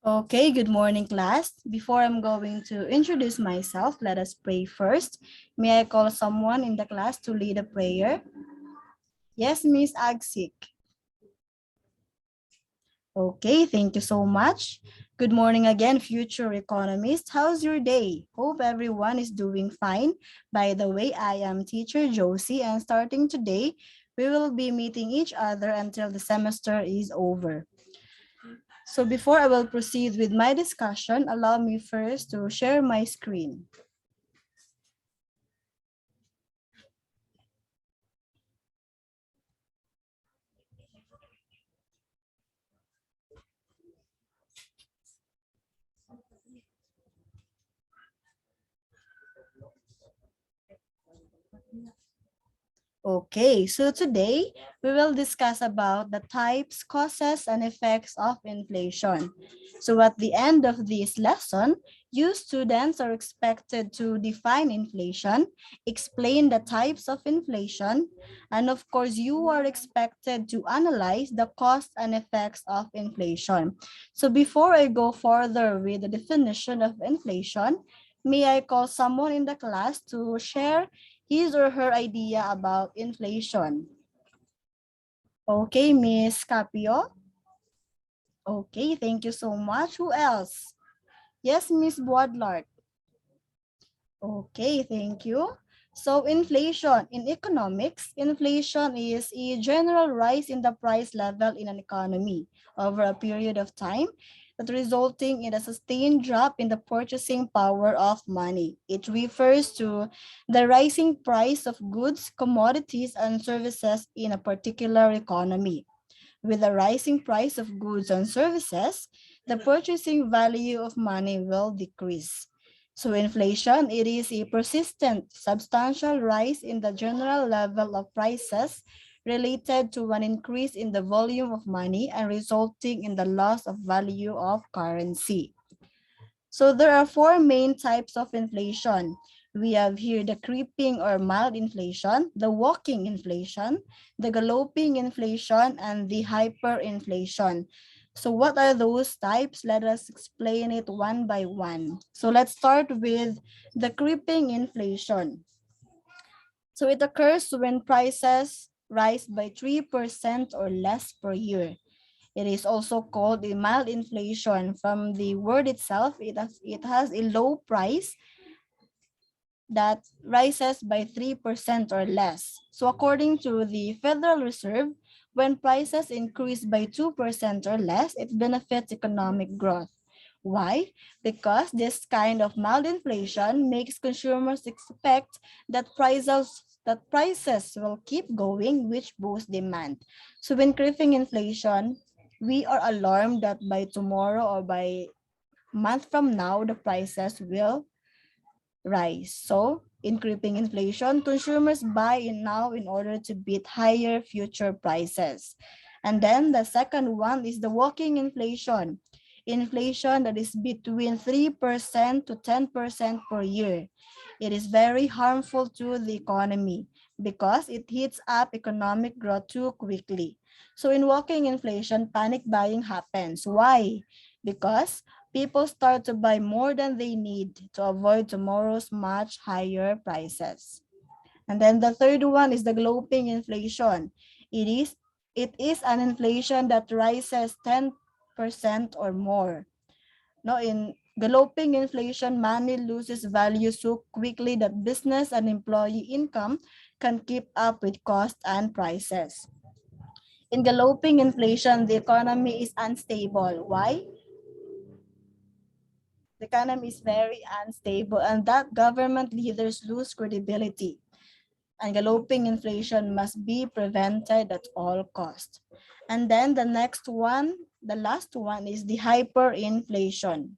Okay, good morning, class. Before I'm going to introduce myself, let us pray first. May I call someone in the class to lead a prayer? Yes, Miss Agsik. Okay, thank you so much. Good morning again, future economists. How's your day? Hope everyone is doing fine. By the way, I am teacher Josie, and starting today, we will be meeting each other until the semester is over. So before I will proceed with my discussion, allow me first to share my screen. Okay, so today we will discuss about the types, causes, and effects of inflation. So at the end of this lesson, you students are expected to define inflation, explain the types of inflation, and of course, you are expected to analyze the costs and effects of inflation. So before I go further with the definition of inflation, may I call someone in the class to share his or her idea about inflation? Okay, Miss Capio. Okay, thank you so much. Who else? Yes, Miss Boadlart. Okay, thank you. So inflation in economics, inflation is a general rise in the price level in an economy over a period of time that resulting in a sustained drop in the purchasing power of money. It refers to the rising price of goods, commodities, and services in a particular economy. With the rising price of goods and services, the purchasing value of money will decrease. So inflation, it is a persistent, substantial rise in the general level of prices related to an increase in the volume of money and resulting in the loss of value of currency. So there are four main types of inflation. We have here the creeping or mild inflation, the walking inflation, the galloping inflation, and the hyperinflation. So what are those types? Let us explain it one by one. So let's start with the creeping inflation. So it occurs when prices rise by 3% or less per year. It is also called a mild inflation. From the word itself, it has a low price that rises by 3% or less. So according to the Federal Reserve, when prices increase by 2% or less, it benefits economic growth. Why? Because this kind of mild inflation makes consumers expect that prices will keep going, which boosts demand. So when creeping inflation, we are alarmed that by tomorrow or by month from now, the prices will rise. So in creeping inflation, consumers buy in now in order to beat higher future prices. And then the second one is the walking inflation. Inflation that is between 3% to 10% per year. It is very harmful to the economy because it heats up economic growth too quickly. So in walking inflation, panic buying happens. Why? Because people start to buy more than they need to avoid tomorrow's much higher prices. And then the third one is the galloping inflation. It is an inflation that rises 10% or more. No, in galloping inflation, money loses value so quickly that business and employee income can keep up with cost and prices. In galloping inflation, the economy is unstable. Why? The economy is very unstable and that government leaders lose credibility. And galloping inflation must be prevented at all costs. And then the next one, the last one is the hyperinflation.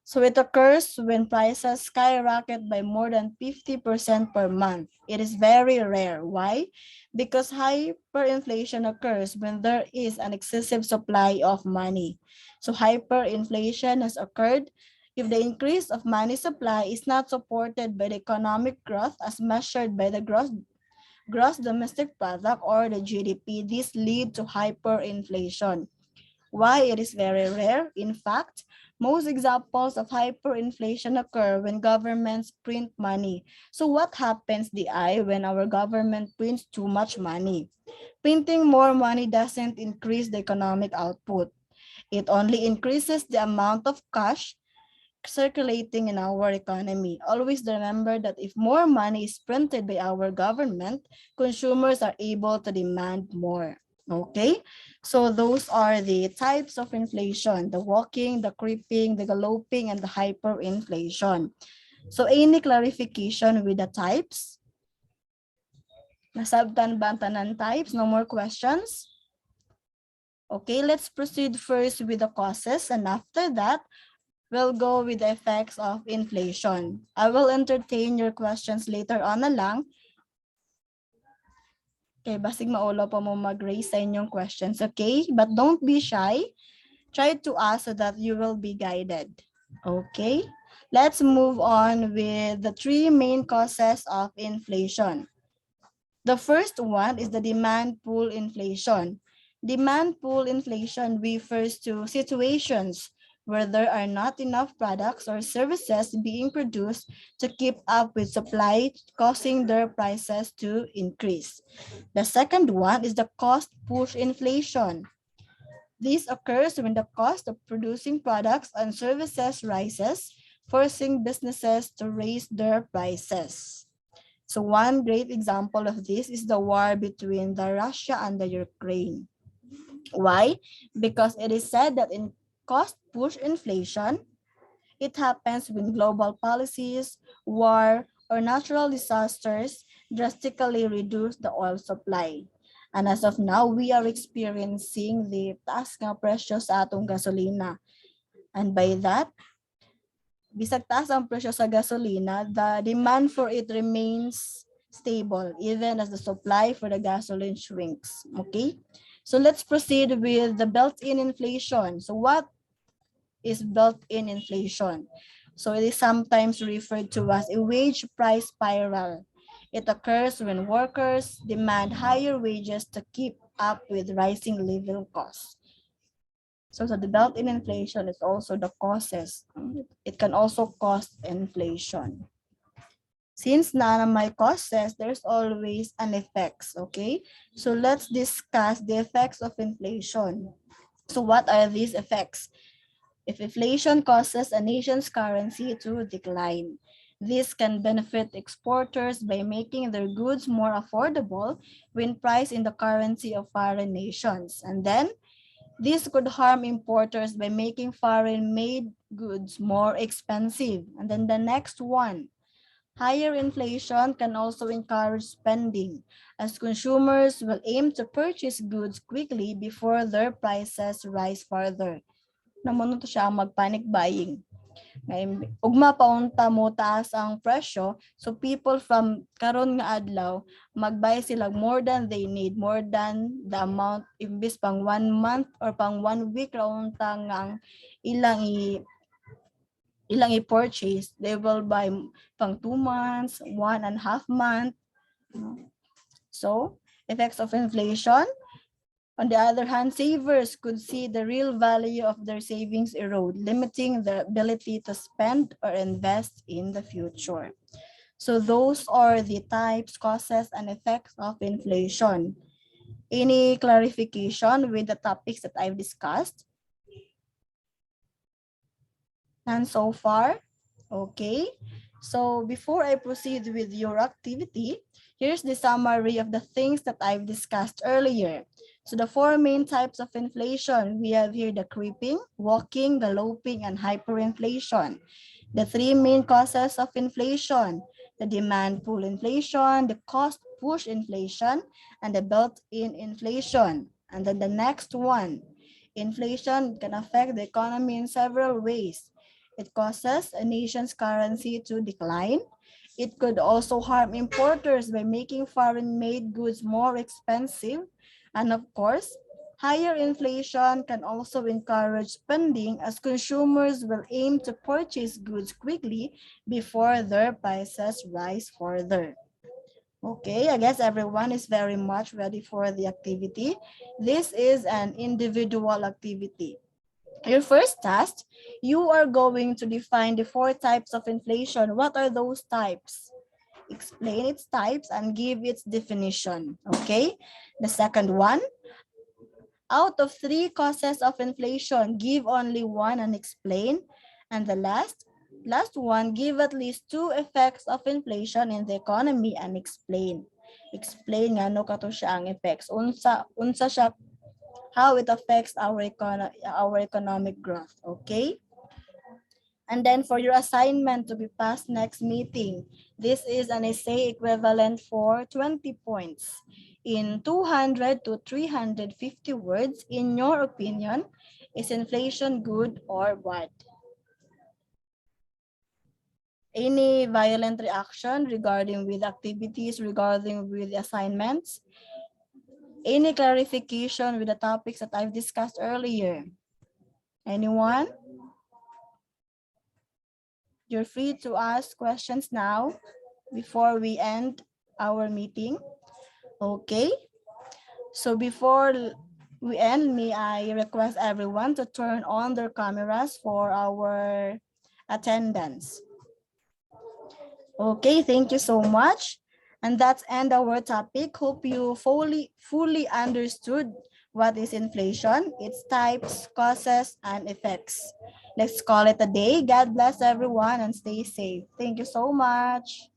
So it occurs when prices skyrocket by more than 50% per month. It is very rare. Why? Because hyperinflation occurs when there is an excessive supply of money. So hyperinflation has occurred if the increase of money supply is not supported by the economic growth as measured by the gross domestic product or the GDP. This lead to hyperinflation. Why it is very rare? In fact, most examples of hyperinflation occur when governments print money. So what happens, DI, when our government prints too much money? Printing more money doesn't increase the economic output. It only increases the amount of cash circulating in our economy. Always remember that if more money is printed by our government, consumers are able to demand more. Okay, so those are the types of inflation: the walking, the creeping, the galloping, and the hyperinflation. So any clarification with the types? Nasabtan ba ang tanan types? No more questions? Okay, let's proceed first with the causes, and after that, we'll go with the effects of inflation. I will entertain your questions later on na lang. Okay, basig maulo pa mo mag-raise sa inyong questions, okay? But don't be shy. Try to ask so that you will be guided. Okay, let's move on with the three main causes of inflation. The first one is the demand pull inflation. Demand pull inflation refers to situations where there are not enough products or services being produced to keep up with supply, causing their prices to increase. The second one is the cost push inflation. This occurs when the cost of producing products and services rises, forcing businesses to raise their prices. So one great example of this is the war between the Russia and the Ukraine. Why? Because it is said that in cost push inflation, it happens when global policies, war, or natural disasters drastically reduce the oil supply. And as of now, we are experiencing the taas nga presyo sa atong gasolina. And by that, bisag taas ang presyo sa gasolina, the demand for it remains stable even as the supply for the gasoline shrinks. Okay? So let's proceed with the built-in inflation. So what is built-in inflation? So it is sometimes referred to as a wage price spiral. It occurs when workers demand higher wages to keep up with rising living costs. So the built-in inflation is also the causes. It can also cause inflation. Since na may causes, there's always an effects, okay? So let's discuss the effects of inflation. So what are these effects? If inflation causes a nation's currency to decline, this can benefit exporters by making their goods more affordable when priced in the currency of foreign nations. And then, this could harm importers by making foreign-made goods more expensive. And then the next one, higher inflation can also encourage spending, as consumers will aim to purchase goods quickly before their prices rise further. Naman to siya ang mag-panic buying. Ugma paunta mo taas ang presyo, so people from karon nga adlaw magbuy sila more than they need, more than the amount, imbis pang 1 month or pang 1 week raon ang ilang i-purchase, they will buy pang 2 months, 1.5 month. So effects of inflation. On the other hand, savers could see the real value of their savings erode, limiting their ability to spend or invest in the future. So those are the types, causes, and effects of inflation. Any clarification with the topics that I've discussed? None so far? Okay. So before I proceed with your activity, here's the summary of the things that I've discussed earlier. So the four main types of inflation, we have here the creeping, walking, galloping, and hyperinflation. The three main causes of inflation, the demand pull inflation, the cost push inflation, and the built-in inflation. And then the next one, inflation can affect the economy in several ways. It causes a nation's currency to decline. It could also harm importers by making foreign-made goods more expensive. And of course, higher inflation can also encourage spending as consumers will aim to purchase goods quickly before their prices rise further. Okay, I guess everyone is very much ready for the activity. This is an individual activity. Your first task, you are going to define the 4 types of inflation. What are those types? Explain its types and give its definition. Okay. The second one, out of 3 causes of inflation, give only one and explain. And the last one, give at least 2 effects of inflation in the economy and explain. Explain nga no kato siya ang effects. Unsa siya, how it affects our economic growth. Okay? And then for your assignment to be passed next meeting, this is an essay equivalent for 20 points. In 200 to 350 words, in your opinion, is inflation good or bad? Any violent reaction regarding with activities, regarding with assignments? Any clarification with the topics that I've discussed earlier? Anyone? You're free to ask questions now before we end our meeting. Okay. So before we end, may I request everyone to turn on their cameras for our attendance. Okay, thank you so much. And that's end our topic. Hope you fully understood what is inflation, its types, causes, and effects. Let's call it a day. God bless everyone and stay safe. Thank you so much.